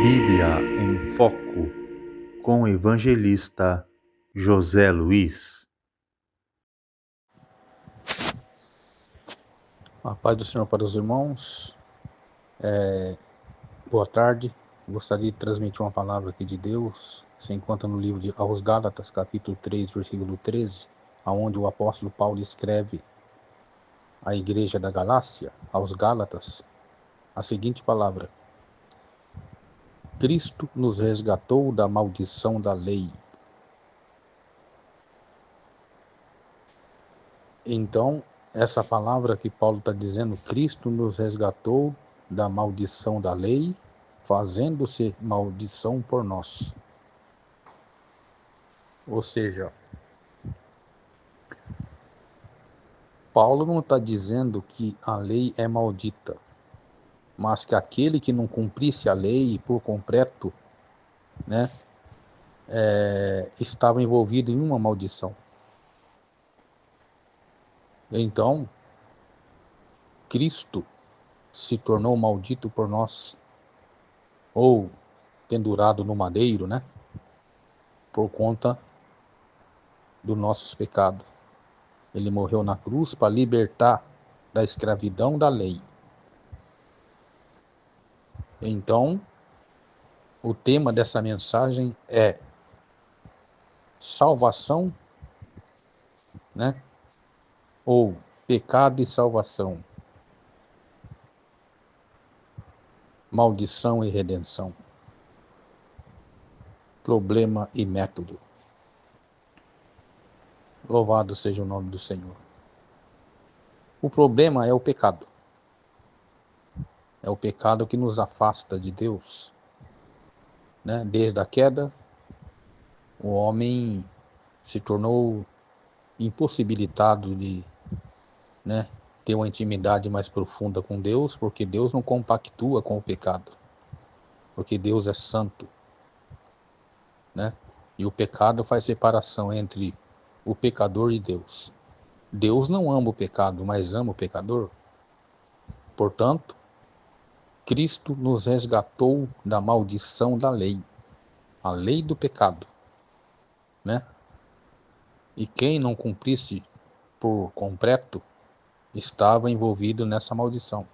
Bíblia em Foco, com o evangelista José Luiz. A paz do Senhor para os irmãos. Boa tarde. Gostaria de transmitir uma palavra aqui de Deus. Se encontra no livro aos Gálatas, capítulo 3, versículo 13, aonde o apóstolo Paulo escreve à igreja da Galácia, aos Gálatas, a seguinte palavra: Cristo nos resgatou da maldição da lei. Então, essa palavra que Paulo está dizendo, Cristo nos resgatou da maldição da lei, fazendo-se maldição por nós. Ou seja, Paulo não está dizendo que a lei é maldita, mas que aquele que não cumprisse a lei por completo, né, estava envolvido em uma maldição. Então, Cristo se tornou maldito por nós, ou pendurado no madeiro, né, por conta dos nossos pecados. Ele morreu na cruz para libertar da escravidão da lei. Então, o tema dessa mensagem é salvação, né? Ou pecado e salvação, maldição e redenção, problema e método. Louvado seja o nome do Senhor. O problema é o pecado. É o pecado que nos afasta de Deus, né? Desde a queda, o homem se tornou impossibilitado de, né, ter uma intimidade mais profunda com Deus, porque Deus não compactua com o pecado, porque Deus é santo, né? E o pecado faz separação entre o pecador e Deus. Deus não ama o pecado, mas ama o pecador. Portanto, Cristo nos resgatou da maldição da lei, a lei do pecado, né? E quem não cumprisse por completo estava envolvido nessa maldição.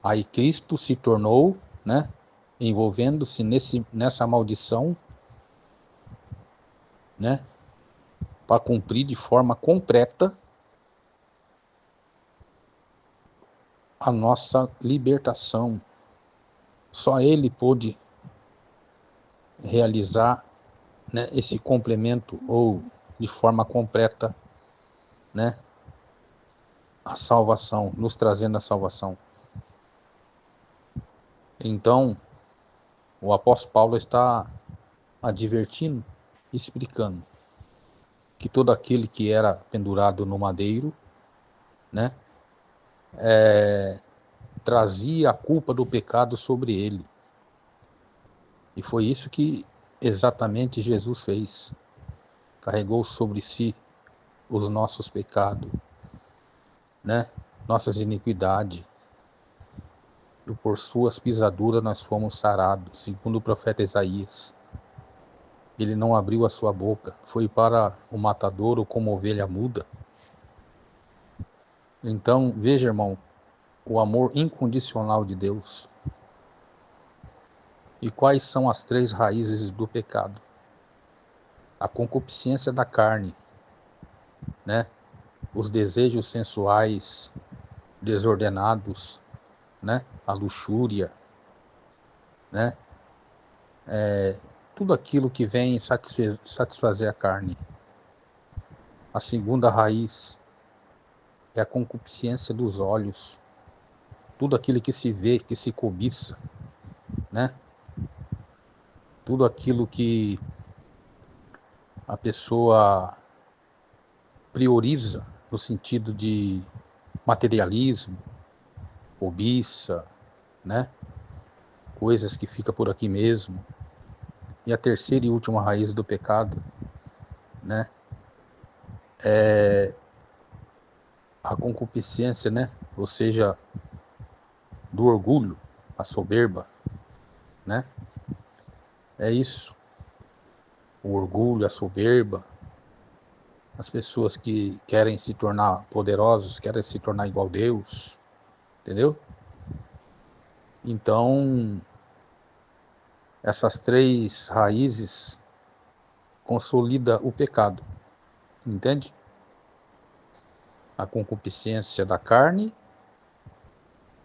Aí Cristo se tornou, né, envolvendo-se nessa maldição, né, para cumprir de forma completa a nossa libertação. Só Ele pôde realizar, né, esse complemento, ou de forma completa, né, a salvação, nos trazendo a salvação. Então, o apóstolo Paulo está advertindo, explicando que todo aquele que era pendurado no madeiro, né, trazia a culpa do pecado sobre ele. E foi isso que exatamente Jesus fez. Carregou sobre si os nossos pecados, né, nossas iniquidades. E por suas pisaduras nós fomos sarados, segundo o profeta Isaías. Ele não abriu a sua boca, foi para o matadouro como ovelha muda. Então, veja, irmão, o amor incondicional de Deus. E quais são as 3 raízes do pecado? A concupiscência da carne, né? Os desejos sensuais desordenados, né? A luxúria, né? Tudo aquilo que vem satisfazer a carne. A segunda raiz é a concupiscência dos olhos. Tudo aquilo que se vê, que se cobiça, né? Tudo aquilo que a pessoa prioriza no sentido de materialismo, cobiça, né? Coisas que ficam por aqui mesmo. E a terceira e última raiz do pecado, né, é a concupiscência, né, ou seja, do orgulho, a soberba, né? É isso. O orgulho, a soberba, as pessoas que querem se tornar poderosos, querem se tornar igual a Deus, entendeu? Então, essas três raízes consolidam o pecado, entende? A concupiscência da carne,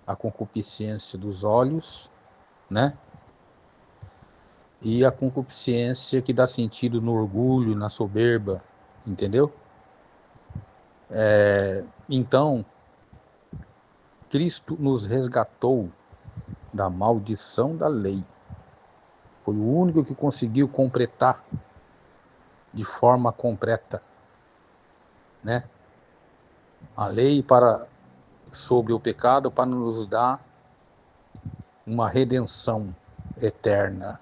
a concupiscência dos olhos, né? E a concupiscência que dá sentido no orgulho, na soberba, entendeu? Então, Cristo nos resgatou da maldição da lei. Foi o único que conseguiu completar de forma completa, né? A lei sobre o pecado para nos dar uma redenção eterna.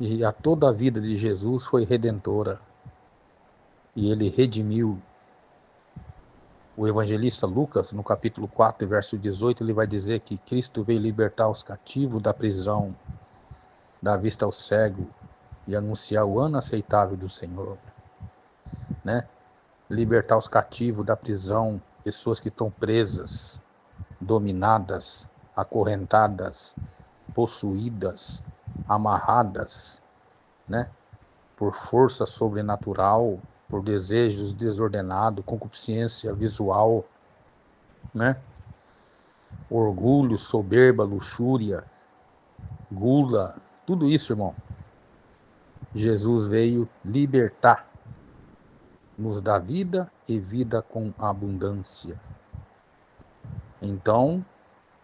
E a toda a vida de Jesus foi redentora. E ele redimiu. O evangelista Lucas, no capítulo 4, verso 18, ele vai dizer que Cristo veio libertar os cativos da prisão, dar vista ao cego e anunciar o ano aceitável do Senhor, né? Libertar os cativos da prisão, pessoas que estão presas, dominadas, acorrentadas, possuídas, amarradas, né? Por força sobrenatural, por desejos desordenados, concupiscência visual, né? Orgulho, soberba, luxúria, gula, tudo isso, irmão. Jesus veio libertar, nos dá vida e vida com abundância. Então,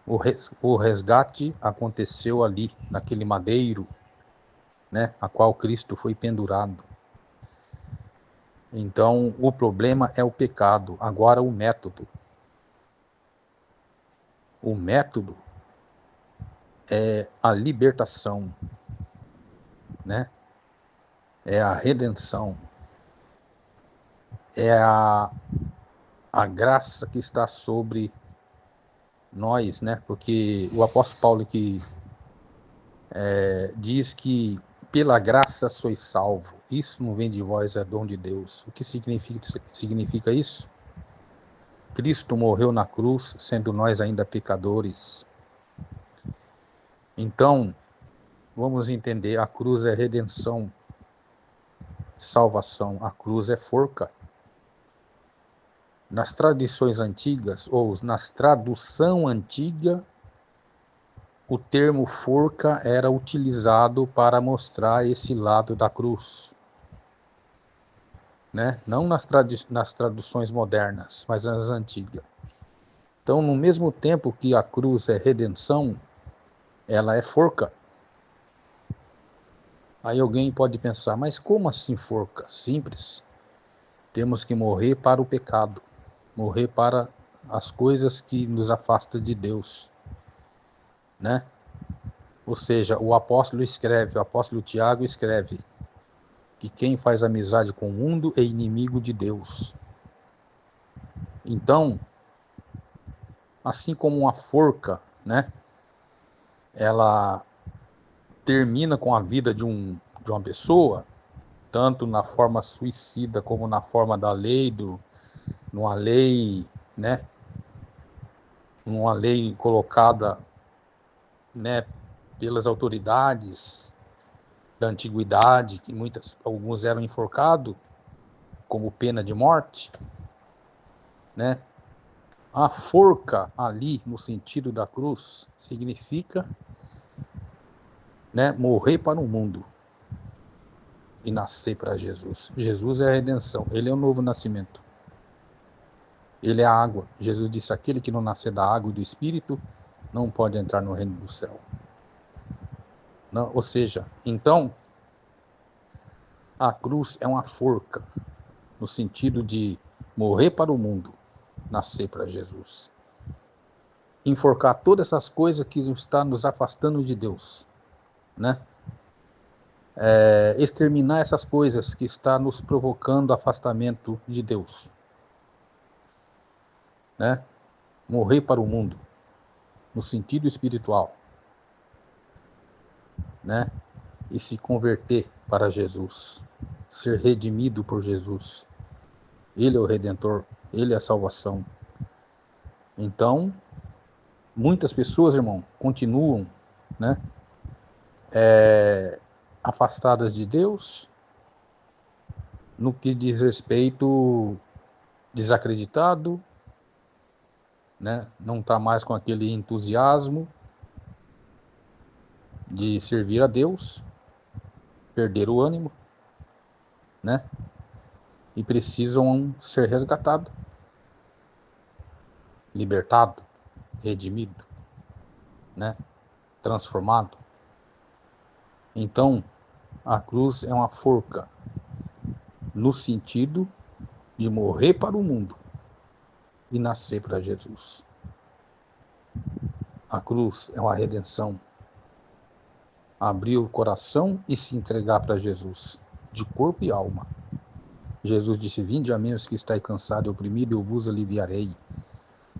o resgate aconteceu ali, naquele madeiro, né, a qual Cristo foi pendurado. Então, o problema é o pecado. Agora, o método. O método é a libertação, né? É a redenção. É a graça que está sobre nós, né? Porque o apóstolo Paulo que diz que pela graça sois salvo. Isso não vem de vós, é dom de Deus. O que significa isso? Cristo morreu na cruz, sendo nós ainda pecadores. Então, vamos entender, a cruz é redenção, salvação. A cruz é forca. Nas tradições antigas, ou nas tradução antiga, o termo forca era utilizado para mostrar esse lado da cruz, né? Não nas traduções modernas, mas nas antigas. Então, no mesmo tempo que a cruz é redenção, ela é forca. Aí alguém pode pensar, mas como assim forca? Simples. Temos que morrer para o pecado, morrer para as coisas que nos afastam de Deus, né? Ou seja, o apóstolo Tiago escreve que quem faz amizade com o mundo é inimigo de Deus. Então, assim como uma forca, né? Ela termina com a vida de uma pessoa, tanto na forma suicida como na forma da lei, numa lei, né? Numa lei colocada, né, pelas autoridades da antiguidade, que alguns eram enforcados como pena de morte, né? A forca ali, no sentido da cruz, significa, né, morrer para o mundo e nascer para Jesus. Jesus é a redenção, ele é o novo nascimento. Ele é a água. Jesus disse, aquele que não nascer da água e do Espírito não pode entrar no reino do céu. Não, ou seja, então, a cruz é uma forca, no sentido de morrer para o mundo, nascer para Jesus. Enforcar todas essas coisas que estão nos afastando de Deus, né? Exterminar essas coisas que estão nos provocando afastamento de Deus, né? Morrer para o mundo, no sentido espiritual. né? E se converter para Jesus, ser redimido por Jesus. Ele é o Redentor, Ele é a salvação. Então, muitas pessoas, irmão, continuam, né, afastadas de Deus, no que diz respeito, desacreditado, né, não está mais com aquele entusiasmo de servir a Deus, perder o ânimo, né, e precisam ser resgatados, libertado, redimido, né, transformado. Então, a cruz é uma forca no sentido de morrer para o mundo e nascer para Jesus. A cruz é uma redenção. Abrir o coração e se entregar para Jesus, de corpo e alma. Jesus disse: vinde a mim os que estáis cansados e oprimidos, eu vos aliviarei.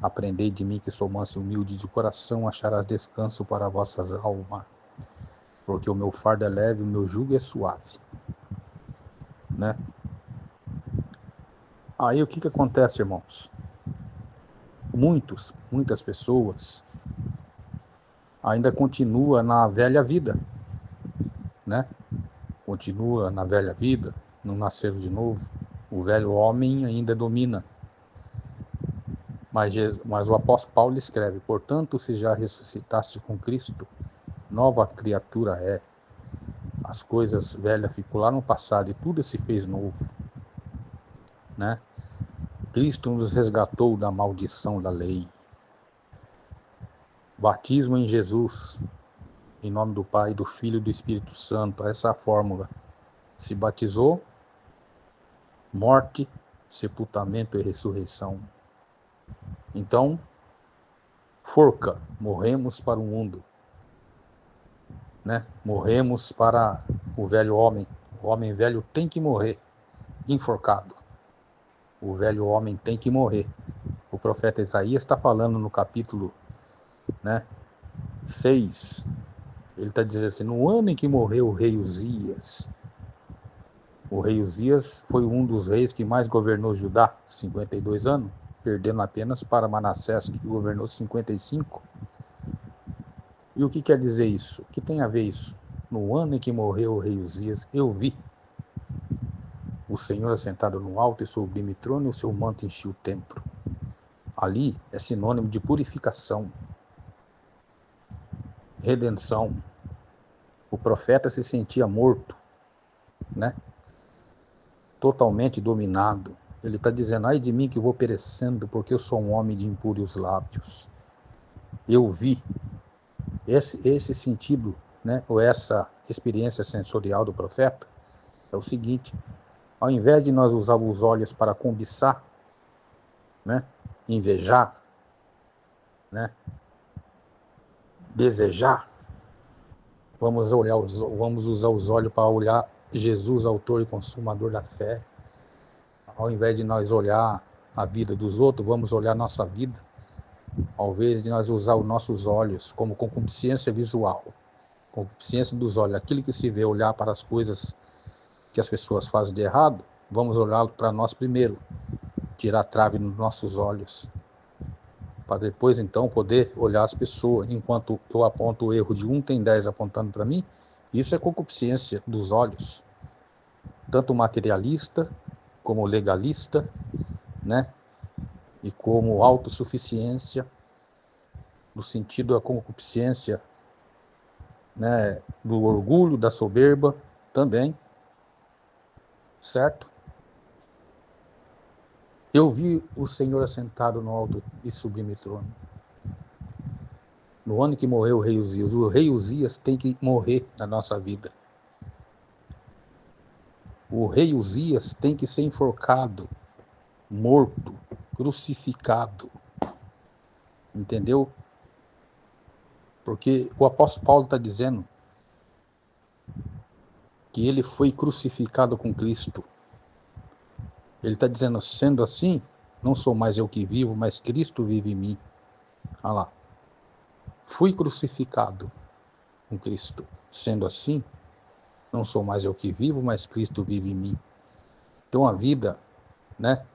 Aprendei de mim que sou manso e humilde de coração, acharás descanso para vossas almas. Porque o meu fardo é leve, o meu jugo é suave. Né? Aí o que acontece, irmãos? Muitas pessoas ainda continuam na velha vida, né? Continua na velha vida, não nasceram de novo. O velho homem ainda domina. Mas o apóstolo Paulo escreve: portanto, se já ressuscitaste com Cristo, nova criatura é. As coisas velhas ficou lá no passado e tudo se fez novo, né? Cristo nos resgatou da maldição da lei. Batismo em Jesus, em nome do Pai, do Filho e do Espírito Santo. Essa é a fórmula. Se batizou, morte, sepultamento e ressurreição. Então, forca, morremos para o mundo, né? Morremos para o velho homem. O homem velho tem que morrer, enforcado. O velho homem tem que morrer. O profeta Isaías está falando no capítulo, né, 6. Ele está dizendo assim: no ano em que morreu o rei Uzias. O rei Uzias foi um dos reis que mais governou Judá, 52 anos, perdendo apenas para Manassés, que governou 55. E o que quer dizer isso? O que tem a ver isso? No ano em que morreu o rei Uzias, eu vi o Senhor assentado no alto e sublime trono, e o seu manto enchia o templo. Ali é sinônimo de purificação, redenção. O profeta se sentia morto, né? Totalmente dominado. Ele está dizendo: ai de mim que vou perecendo, porque eu sou um homem de impuros lábios. Eu vi esse sentido, né? Ou essa experiência sensorial do profeta é o seguinte: ao invés de nós usar os olhos para cobiçar, né, invejar, né, desejar, vamos usar os olhos para olhar Jesus, autor e consumador da fé. Ao invés de nós olhar a vida dos outros, vamos olhar a nossa vida. Ao invés de nós usar os nossos olhos como concupiscência visual, concupiscência dos olhos, aquilo que se vê, olhar para as coisas que as pessoas fazem de errado, vamos olhar para nós primeiro, tirar a trave nos nossos olhos, para depois então poder olhar as pessoas. Enquanto eu aponto o erro de um, tem 10 apontando para mim. Isso é concupiscência dos olhos, tanto materialista como legalista, né? E como autossuficiência, no sentido da concupiscência, né? Do orgulho, da soberba também, certo? Eu vi o Senhor assentado no alto e sublime trono. No ano que morreu o rei Uzias tem que morrer na nossa vida. O rei Uzias tem que ser enforcado, morto, crucificado. Entendeu? Porque o apóstolo Paulo está dizendo que ele foi crucificado com Cristo. Ele está dizendo: sendo assim, não sou mais eu que vivo, mas Cristo vive em mim. Olha lá. Fui crucificado. com Cristo. Sendo assim, não sou mais eu que vivo, mas Cristo vive em mim. Então a vida, né?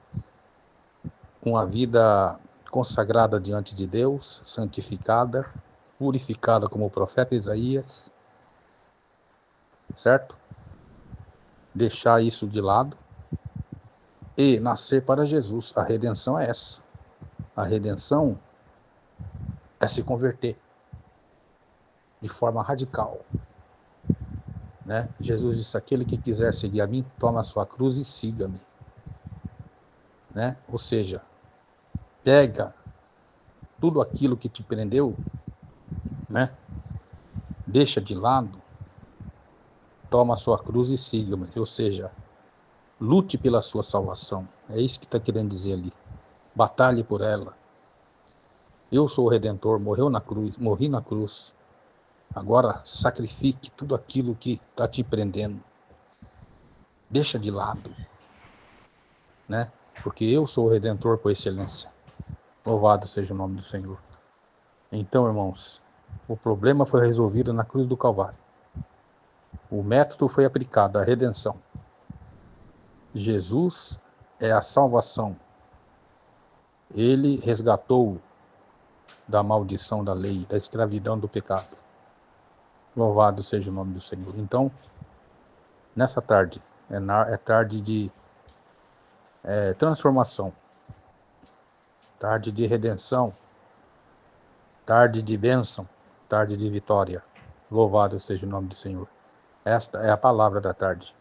Uma vida consagrada diante de Deus, santificada, purificada como o profeta Isaías, certo? Deixar isso de lado e nascer para Jesus. A redenção é essa. A redenção é se converter de forma radical, né? Jesus disse: aquele que quiser seguir a mim, toma a sua cruz e siga-me, né? Ou seja, pega tudo aquilo que te prendeu, né? Deixa de lado, toma a sua cruz e siga-me. Ou seja, lute pela sua salvação. É isso que está querendo dizer ali. Batalhe por ela. Eu sou o Redentor, morri na cruz. Agora sacrifique tudo aquilo que está te prendendo. Deixa de lado, né? Porque eu sou o Redentor por excelência. Louvado seja o nome do Senhor. Então, irmãos, o problema foi resolvido na cruz do Calvário. O método foi aplicado, a redenção. Jesus é a salvação. Ele resgatou da maldição da lei, da escravidão do pecado. Louvado seja o nome do Senhor. Então, nessa tarde, é tarde de transformação, tarde de redenção, tarde de bênção, tarde de vitória. Louvado seja o nome do Senhor. Esta é a palavra da tarde.